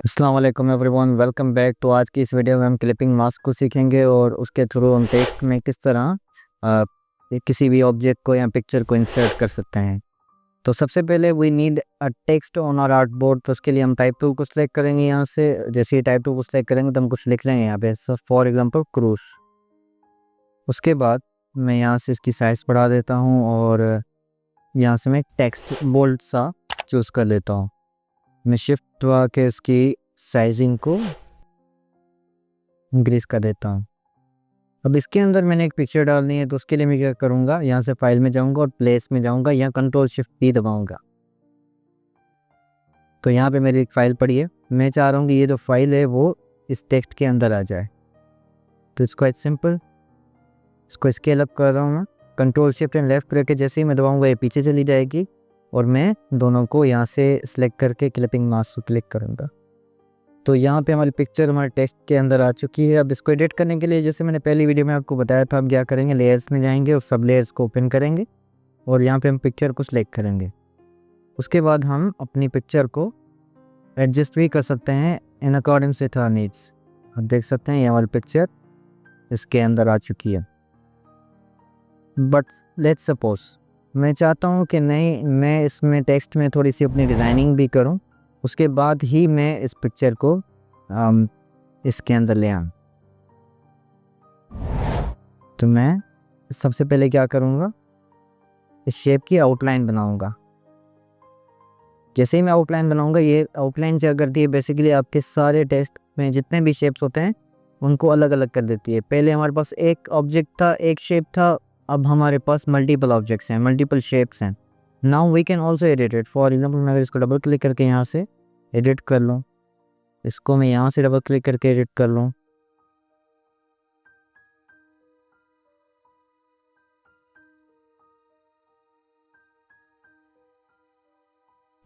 अस्सलाम वालेकुम everyone, welcome back. तो आज की इस वीडियो में हम क्लिपिंग मास्क को सीखेंगे और उसके थ्रू हम टेक्स्ट में किस तरह किसी भी ऑब्जेक्ट को या पिक्चर को इंसर्ट कर सकते हैं। तो सबसे पहले we need a text on our art board. तो उसके लिए हम टाइप टूल को सिलेक्ट करेंगे। यहाँ से जैसे ही टाइप टूल को सिलेक्ट करेंगे तो हम कुछ लिख लेंगे यहाँ पे, फॉर एग्जांपल क्रूज। उसके बाद मैं यहाँ से इसकी साइज़ बढ़ा देता हूँ और यहाँ से मैं टेक्स्ट बोल्ड सा चूज़ कर लेता हूँ। मैं शिफ्ट दबा के इसकी साइजिंग को इंक्रीज कर देता हूँ। अब इसके अंदर मैंने एक पिक्चर डालनी है, तो उसके लिए मैं क्या करूँगा, यहाँ से फाइल में जाऊँगा और प्लेस में जाऊँगा, यहाँ कंट्रोल शिफ्ट पी दबाऊँगा। तो यहाँ पे मेरी एक फ़ाइल पड़ी है। मैं चाह रहा हूँ कि ये जो फाइल है वो इस टेक्स्ट के अंदर आ जाए। तो इट्स क्वाइट सिंपल। इसको स्केल अप कर रहा हूँ मैं, कंट्रोल शिफ्ट एंड लेफ्ट करके जैसे ही मैं दबाऊँगा ये पीछे चली जाएगी और मैं दोनों को यहाँ से सिलेक्ट करके क्लिपिंग मास्क को क्लिक करूँगा। तो यहाँ पे हमारी पिक्चर हमारे टेक्स्ट के अंदर आ चुकी है। अब इसको एडिट करने के लिए जैसे मैंने पहली वीडियो में आपको बताया था, हम क्या करेंगे, लेयर्स में जाएंगे और सब लेयर्स को ओपन करेंगे और यहाँ पे हम पिक्चर को सिलेक्ट करेंगे। उसके बाद हम अपनी पिक्चर को एडजस्ट भी कर सकते हैं इन अकॉर्डिंग्स विथ आवर नीड्स। आप देख सकते हैं ये हमारी पिक्चर इसके अंदर आ चुकी है। बट लेट्स सपोज मैं चाहता हूँ कि नहीं, मैं इसमें टेक्स्ट में थोड़ी सी अपनी डिज़ाइनिंग भी करूँ, उसके बाद ही मैं इस पिक्चर को इसके अंदर ले आऊँ। तो मैं सबसे पहले क्या करूँगा, इस शेप की आउटलाइन बनाऊँगा। जैसे ही मैं आउटलाइन बनाऊँगा, ये आउटलाइन क्या करती है, बेसिकली आपके सारे टेक्स्ट में जितने भी शेप्स होते हैं उनको अलग अलग कर देती है। पहले हमारे पास एक ऑब्जेक्ट था, एक शेप था, अब हमारे पास मल्टीपल ऑब्जेक्ट्स हैं, मल्टीपल शेप्स हैं। Now we can also edit it. For example मैं अगर इसको डबल क्लिक करके यहाँ से एडिट कर लूँ, इसको मैं यहाँ से डबल क्लिक करके एडिट कर लूँ,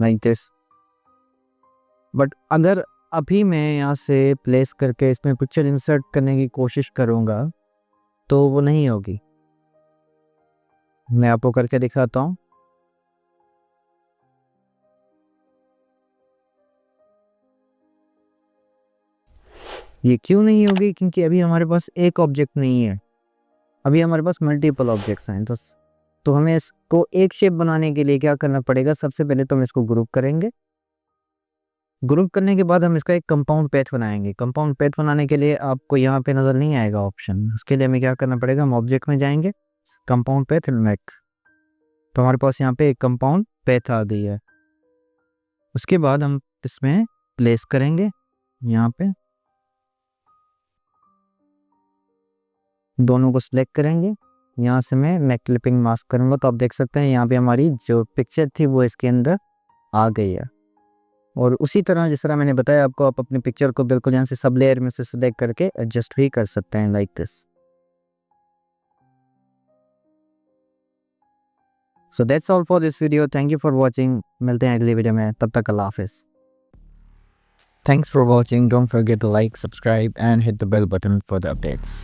लाइक दिस। बट अगर अभी मैं यहाँ से प्लेस करके इसमें पिक्चर इंसर्ट करने की कोशिश करूँगा तो वो नहीं होगी। मैं आपको करके दिखाता हूँ। ये क्यों नहीं होगी, क्योंकि अभी हमारे पास एक ऑब्जेक्ट नहीं है, अभी हमारे पास मल्टीपल ऑब्जेक्ट्स हैं। तो हमें इसको एक शेप बनाने के लिए क्या करना पड़ेगा, सबसे पहले तो हम इसको ग्रुप करेंगे। ग्रुप करने के बाद हम इसका एक कंपाउंड पैथ बनाएंगे। कंपाउंड पैथ बनाने के लिए आपको यहाँ पे नज़र नहीं आएगा ऑप्शन, उसके लिए हमें क्या करना पड़ेगा, हम ऑब्जेक्ट में जाएंगे, कंपाउंड पैथ मेक। तो हमारे पास यहाँ पे एक कंपाउंड पैथ आ गई है। उसके बाद हम इसमें प्लेस करेंगे, यहाँ पे दोनों को सिलेक्ट करेंगे। यहाँ से मैं क्लिपिंग मास्क करूँगा, तो आप देख सकते हैं यहाँ पे हमारी जो पिक्चर थी वो इसके अंदर आ गई है। और उसी तरह जिस तरह मैंने बताया आपको, आप अपनी पिक्चर को बिल्कुल यहाँ से सब लेयर में से सिलेक्ट करके एडजस्ट भी कर सकते हैं, like this. So that's all for this video. Thank you for watching. मिलते हैं अगली वीडियो में, तब तक अल्लाह हाफिज़। Thanks for watching. Don't forget to like, subscribe and hit the bell button for the updates.